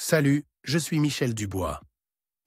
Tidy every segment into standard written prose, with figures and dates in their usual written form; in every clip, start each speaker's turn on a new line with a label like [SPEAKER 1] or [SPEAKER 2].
[SPEAKER 1] Salut, je suis Michel Dubois.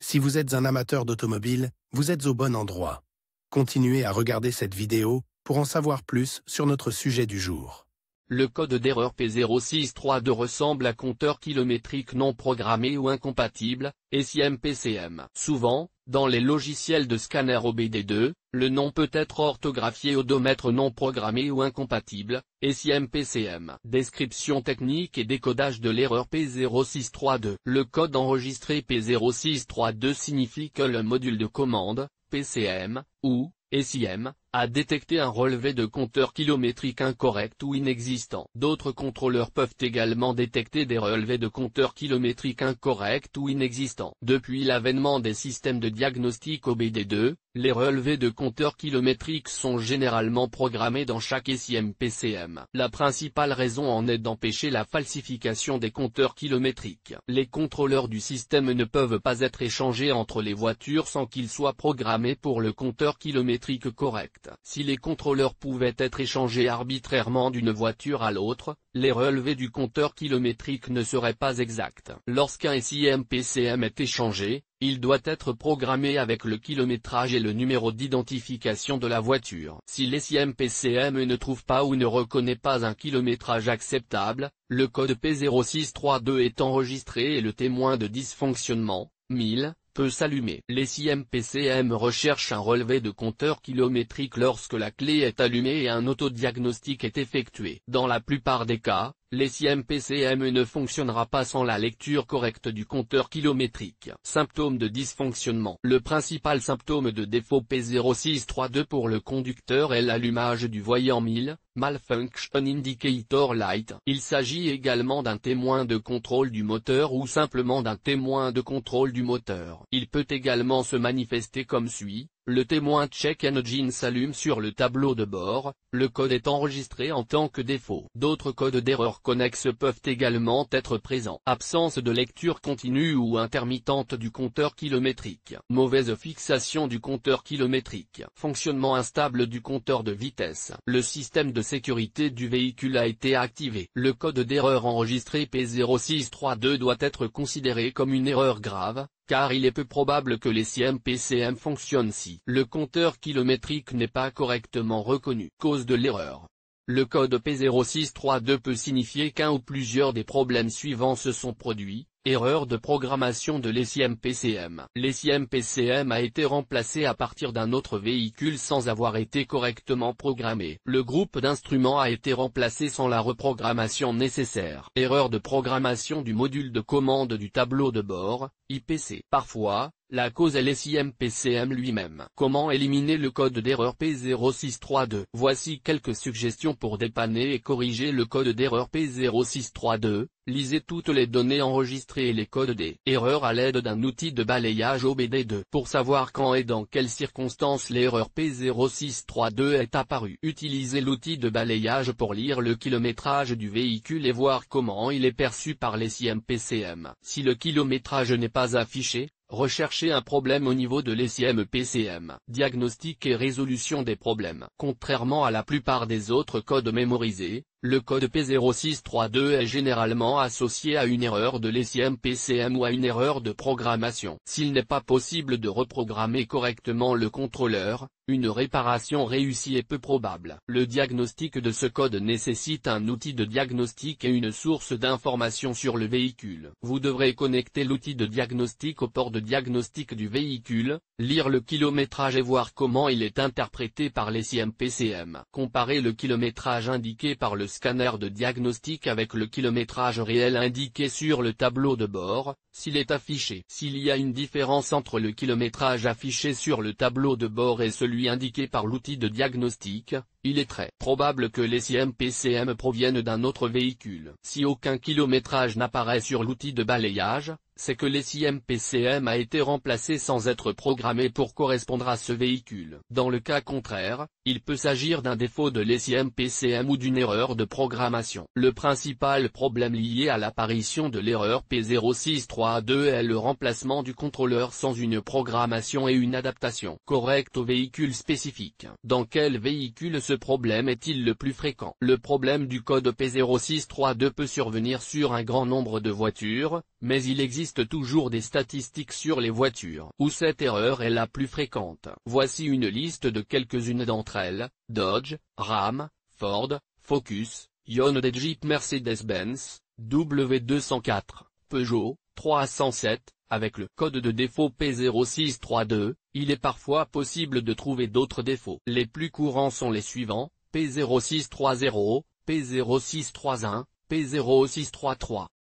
[SPEAKER 1] Si vous êtes un amateur d'automobile, vous êtes au bon endroit. Continuez à regarder cette vidéo pour en savoir plus sur notre sujet du jour.
[SPEAKER 2] Le code d'erreur P0632 ressemble à compteur kilométrique non programmé ou incompatible, SIM-PCM. Souvent, dans les logiciels de scanner OBD2, le nom peut être orthographié odomètre non programmé ou incompatible, SIM-PCM. Description technique et décodage de l'erreur P0632. Le code enregistré P0632 signifie que le module de commande, PCM, ou SIM, a détecté un relevé de compteur kilométrique incorrect ou inexistant. D'autres contrôleurs peuvent également détecter des relevés de compteur kilométrique incorrects ou inexistants. Depuis l'avènement des systèmes de diagnostic OBD2, les relevés de compteur kilométrique sont généralement programmés dans chaque SIM-PCM. La principale raison en est d'empêcher la falsification des compteurs kilométriques. Les contrôleurs du système ne peuvent pas être échangés entre les voitures sans qu'ils soient programmés pour le compteur kilométrique correct. Si les contrôleurs pouvaient être échangés arbitrairement d'une voiture à l'autre, les relevés du compteur kilométrique ne seraient pas exacts. Lorsqu'un SIM-PCM est échangé, il doit être programmé avec le kilométrage et le numéro d'identification de la voiture. Si l'SIM-PCM ne trouve pas ou ne reconnaît pas un kilométrage acceptable, le code P0632 est enregistré et le témoin de dysfonctionnement, 1000, peut s'allumer. l'SIM-PCM recherche un relevé de compteur kilométrique lorsque la clé est allumée et un autodiagnostic est effectué. Dans la plupart des cas, l'SIM-PCM ne fonctionnera pas sans la lecture correcte du compteur kilométrique. Symptômes de dysfonctionnement. Le principal symptôme de défaut P0632 pour le conducteur est l'allumage du voyant 1000, Malfunction Indicator Light. Il s'agit également d'un témoin de contrôle du moteur ou simplement d'un témoin de contrôle du moteur. Il peut également se manifester comme suit. Le témoin Check Engine s'allume sur le tableau de bord, le code est enregistré en tant que défaut. D'autres codes d'erreur connexes peuvent également être présents. Absence de lecture continue ou intermittente du compteur kilométrique. Mauvaise fixation du compteur kilométrique. Fonctionnement instable du compteur de vitesse. Le système de sécurité du véhicule a été activé. Le code d'erreur enregistré P0632 doit être considéré comme une erreur grave, car il est peu probable que les SIM-PCM fonctionnent si le compteur kilométrique n'est pas correctement reconnu. Cause de l'erreur. Le code P0632 peut signifier qu'un ou plusieurs des problèmes suivants se sont produits. Erreur de programmation de l'SIM-PCM. L'SIM-PCM a été remplacé à partir d'un autre véhicule sans avoir été correctement programmé. Le groupe d'instruments a été remplacé sans la reprogrammation nécessaire. Erreur de programmation du module de commande du tableau de bord, IPC. Parfois, la cause est l'SIM-PCM lui-même. Comment éliminer le code d'erreur P0632? Voici quelques suggestions pour dépanner et corriger le code d'erreur P0632. Lisez toutes les données enregistrées et les codes des erreurs à l'aide d'un outil de balayage OBD2. Pour savoir quand et dans quelles circonstances l'erreur P0632 est apparue. Utilisez l'outil de balayage pour lire le kilométrage du véhicule et voir comment il est perçu par les SIM-PCM. Si le kilométrage n'est pas affiché, recherchez un problème au niveau de l'SIM-PCM. Diagnostic et résolution des problèmes. Contrairement à la plupart des autres codes mémorisés, le code P0632 est généralement associé à une erreur de l'SIM-PCM ou à une erreur de programmation. S'il n'est pas possible de reprogrammer correctement le contrôleur, une réparation réussie est peu probable. Le diagnostic de ce code nécessite un outil de diagnostic et une source d'information sur le véhicule. Vous devrez connecter l'outil de diagnostic au port de diagnostic du véhicule, lire le kilométrage et voir comment il est interprété par les SIM-PCM. Comparer le kilométrage indiqué par le scanner de diagnostic avec le kilométrage réel indiqué sur le tableau de bord, s'il est affiché. S'il y a une différence entre le kilométrage affiché sur le tableau de bord et celui indiqué par l'outil de diagnostic, il est très probable que les SIM-PCM proviennent d'un autre véhicule. Si aucun kilométrage n'apparaît sur l'outil de balayage, c'est que les SIM-PCM a été remplacé sans être programmé pour correspondre à ce véhicule. Dans le cas contraire, il peut s'agir d'un défaut de l'SIM-PCM ou d'une erreur de programmation. Le principal problème lié à l'apparition de l'erreur P0632 P0632 est le remplacement du contrôleur sans une programmation et une adaptation correcte au véhicule spécifique. Dans quel véhicule ce problème est-il le plus fréquent? Le problème du code P0632 peut survenir sur un grand nombre de voitures, mais il existe toujours des statistiques sur les voitures où cette erreur est la plus fréquente. Voici une liste de quelques-unes d'entre elles: Dodge, Ram, Ford, Focus, Hyundai, Jeep, Mercedes-Benz, W204, Peugeot 307. Avec le code de défaut P0632, il est parfois possible de trouver d'autres défauts. Les plus courants sont les suivants: P0630, P0631, P0633.